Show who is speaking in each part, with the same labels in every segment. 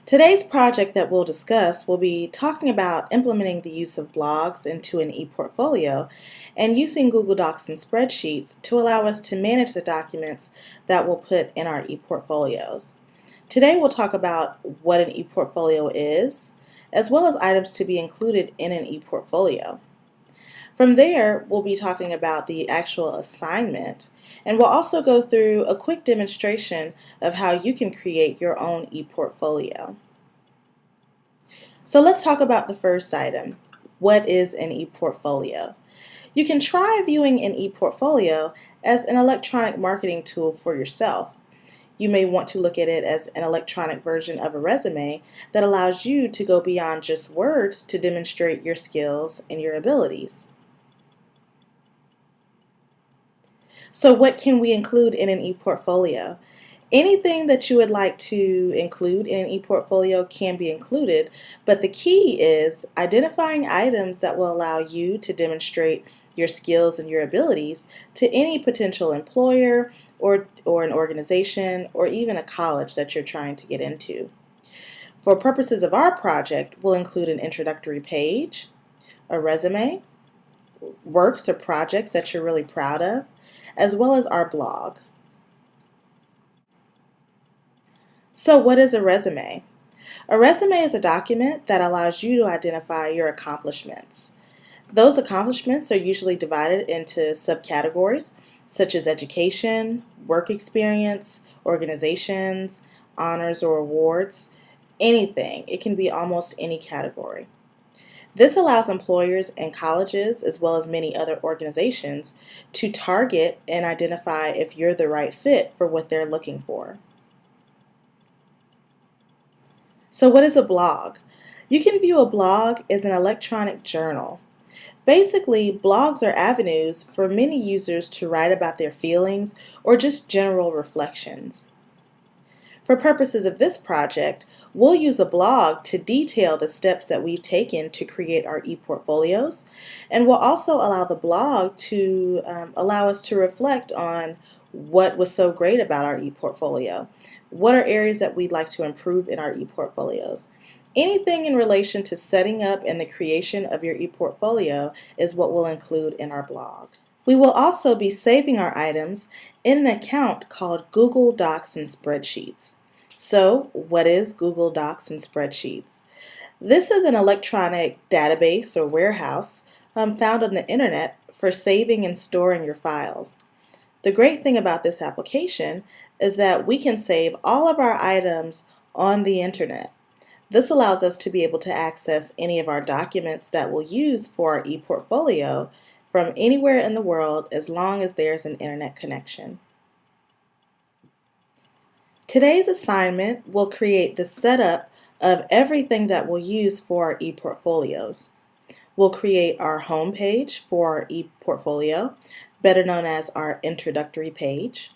Speaker 1: Today's project that we'll discuss will be talking about implementing the use of blogs into an ePortfolio and using Google Docs and spreadsheets to allow us to manage the documents that we'll put in our ePortfolios. Today we'll talk about what an ePortfolio is, as well as items to be included in an ePortfolio. From there, we'll be talking about the actual assignment, and we'll also go through a quick demonstration of how you can create your own ePortfolio. So let's talk about the first item. What is an ePortfolio? You can try viewing an ePortfolio as an electronic marketing tool for yourself. You may want to look at it as an electronic version of a resume that allows you to go beyond just words to demonstrate your skills and your abilities. So what can we include in an ePortfolio? Anything that you would like to include in an ePortfolio can be included, but the key is identifying items that will allow you to demonstrate your skills and your abilities to any potential employer or an organization or even a college that you're trying to get into. For purposes of our project, we'll include an introductory page, a resume, works or projects that you're really proud of, as well as our blog. So what is a resume? A resume is a document that allows you to identify your accomplishments. Those accomplishments are usually divided into subcategories such as education, work experience, organizations, honors or awards, anything. It can be almost any category. This allows employers and colleges, as well as many other organizations, to target and identify if you're the right fit for what they're looking for. So what is a blog? You can view a blog as an electronic journal. Basically, blogs are avenues for many users to write about their feelings or just general reflections. For purposes of this project, we'll use a blog to detail the steps that we've taken to create our ePortfolios, and we'll also allow the blog to allow us to reflect on what was so great about our ePortfolio. What are areas that we'd like to improve in our ePortfolios? Anything in relation to setting up and the creation of your ePortfolio is what we'll include in our blog. We will also be saving our items in an account called Google Docs and Spreadsheets. So, what is Google Docs and Spreadsheets? This is an electronic database or warehouse found on the internet for saving and storing your files. The great thing about this application is that we can save all of our items on the internet. This allows us to be able to access any of our documents that we'll use for our ePortfolio from anywhere in the world as long as there's an internet connection. Today's assignment will create the setup of everything that we'll use for our ePortfolios. We'll create our home page for our ePortfolio, better known as our introductory page.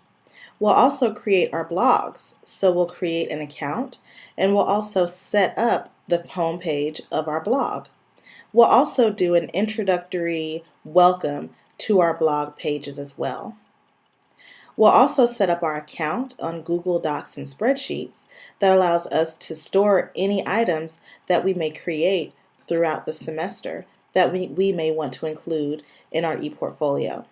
Speaker 1: We'll also create our blogs, so we'll create an account and we'll also set up the home page of our blog. We'll also do an introductory welcome to our blog pages as well. We'll also set up our account on Google Docs and Spreadsheets that allows us to store any items that we may create throughout the semester that we may want to include in our ePortfolio.